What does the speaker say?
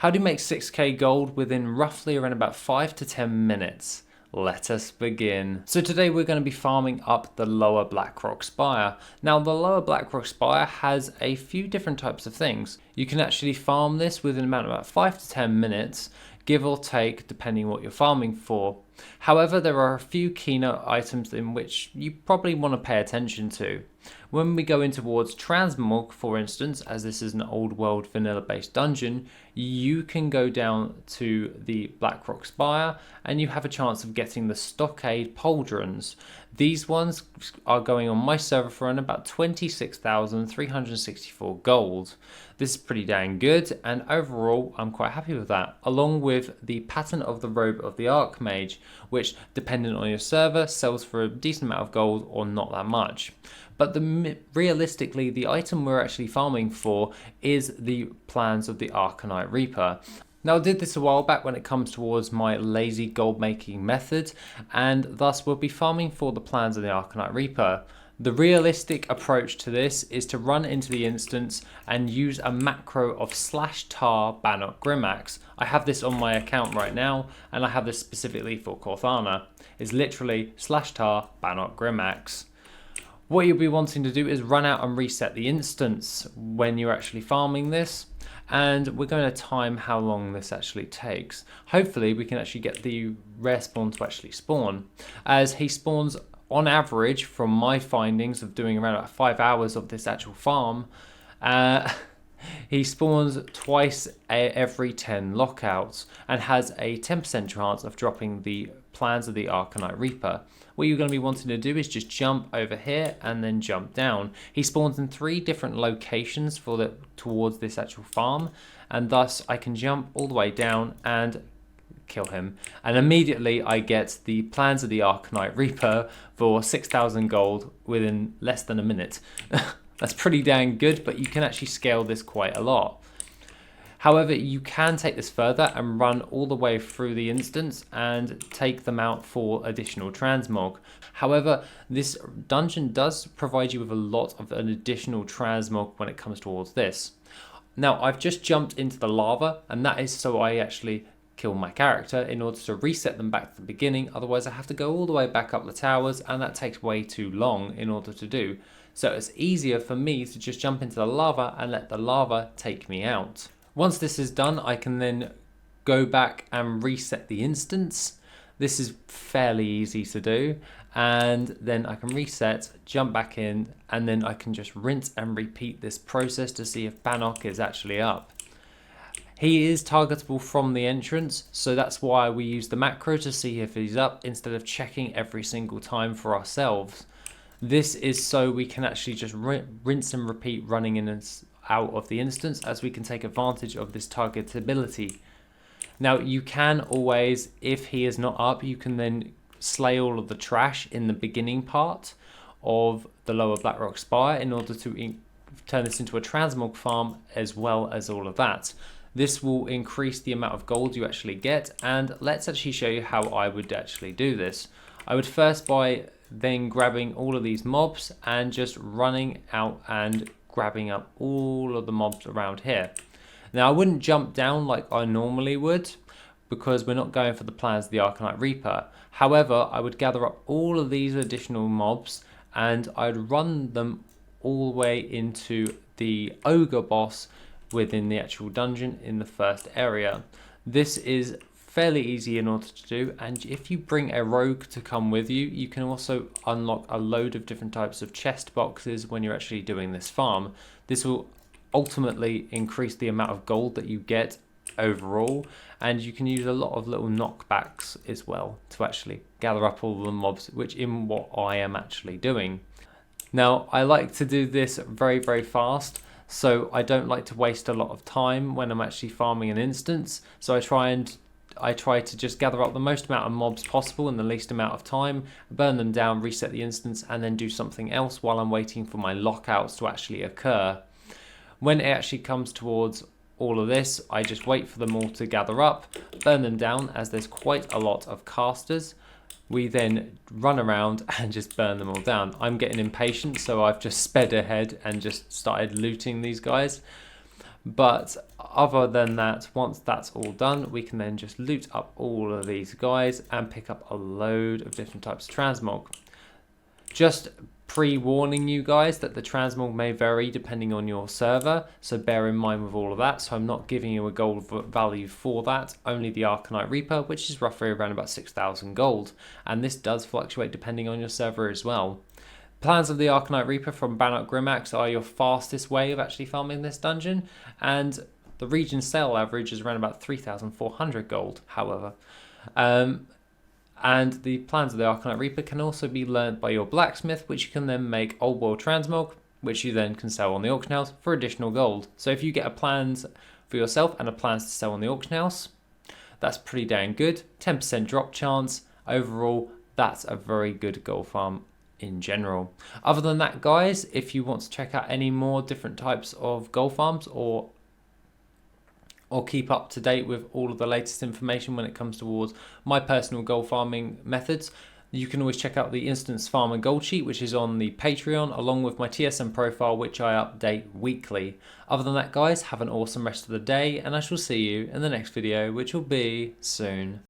How do you make 6k gold within roughly around about 5 to 10 minutes? Let us begin. So today we're going to be farming up the lower Blackrock Spire. Now the lower Blackrock Spire has a few different types of things. You can actually farm this within about 5 to 10 minutes, give or take, depending what you're farming for. However, there are a few keynote items in which you probably want to pay attention to. When we go in towards transmog, for instance, as this is an old world vanilla based dungeon, you can go down to the Blackrock Spire and you have a chance of getting the stockade pauldrons. These ones are going on my server for around about 26,364 gold. This is pretty dang good, and overall I'm quite happy with that, along with the pattern of the robe of the Archmage, which depending on your server sells for a decent amount of gold or not that much. But realistically, the item we're actually farming for is the plans of the Arcanite Reaper. Now I did this a while back when it comes towards my lazy gold making method, and thus we'll be farming for the plans of the Arcanite Reaper. The realistic approach to this is to run into the instance and use a macro of /tar Bannok Grimaxe. I have this on my account right now, and I have this specifically for Corthana. It's literally /tar Bannok Grimaxe. What you'll be wanting to do is run out and reset the instance when you're actually farming this, and we're going to time how long this actually takes. Hopefully we can actually get the rare spawn to actually spawn, as he spawns on average, from my findings of doing around about 5 hours of this actual farm, he spawns twice every 10 lockouts and has a 10% chance of dropping the plans of the Arcanite Reaper. What you're going to be wanting to do is just jump over here and then jump down. He spawns in 3 different locations towards this actual farm, and thus I can jump all the way down and kill him, and immediately I get the plans of the Arcanite Reaper for 6,000 gold within less than a minute. That's pretty dang good, but you can actually scale this quite a lot. However, you can take this further and run all the way through the instance and take them out for additional transmog. However, this dungeon does provide you with a lot of an additional transmog when it comes towards this. Now, I've just jumped into the lava, and that is so I actually kill my character in order to reset them back to the beginning. Otherwise, I have to go all the way back up the towers, and that takes way too long in order to do. So it's easier for me to just jump into the lava and let the lava take me out. Once this is done, I can then go back and reset the instance. This is fairly easy to do, and then I can reset, jump back in, and then I can just rinse and repeat this process to see if Bannok is actually up. He is targetable from the entrance, so that's why we use the macro to see if he's up instead of checking every single time for ourselves. This is so we can actually just rinse and repeat running in and out of the instance, as we can take advantage of this targetability. Now you can always, if he is not up, you can then slay all of the trash in the beginning part of the lower Blackrock Spire in order to turn this into a transmog farm as well as all of that. This will increase the amount of gold you actually get, and let's actually show you how I would actually do this. I would first by then grabbing all of these mobs and just running out and grabbing up all of the mobs around here. Now I wouldn't jump down like I normally would, because we're not going for the plans of the Arcanite Reaper. However, I would gather up all of these additional mobs and I'd run them all the way into the ogre boss within the actual dungeon in the first area. This is fairly easy in order to do, and if you bring a rogue to come with you, you can also unlock a load of different types of chest boxes when you're actually doing this farm. This will ultimately increase the amount of gold that you get overall, and you can use a lot of little knockbacks as well to actually gather up all the mobs, which in what I am actually doing. Now I like to do this very fast, so I don't like to waste a lot of time when I'm actually farming an instance, so I try to just gather up the most amount of mobs possible in the least amount of time, burn them down, reset the instance, and then do something else while I'm waiting for my lockouts to actually occur. When it actually comes towards all of this, I just wait for them all to gather up, burn them down, as there's quite a lot of casters. We then run around and just burn them all down. I'm getting impatient, so I've just sped ahead and just started looting these guys. But other than that, once that's all done, we can then just loot up all of these guys and pick up a load of different types of transmog. Just pre-warning you guys that the transmog may vary depending on your server, so bear in mind with all of that. So I'm not giving you a gold value for that, only the Arcanite Reaper, which is roughly around about 6,000 gold, and this does fluctuate depending on your server as well. Plans of the Arcanite Reaper from Bannok Grimaxe are your fastest way of actually farming this dungeon, and the region sale average is around about 3,400 gold, however. And the plans of the Arcanite Reaper can also be learned by your blacksmith, which you can then make old world transmog, which you then can sell on the auction house for additional gold. So if you get a plans for yourself and a plans to sell on the auction house, that's pretty dang good. 10% drop chance. Overall, that's a very good gold farm in general. Other than that, guys, if you want to check out any more different types of gold farms or keep up to date with all of the latest information when it comes towards my personal gold farming methods, you can always check out the Instance Farmer Gold Sheet, which is on the Patreon, along with my TSM profile, which I update weekly. Other than that, guys, have an awesome rest of the day, and I shall see you in the next video, which will be soon.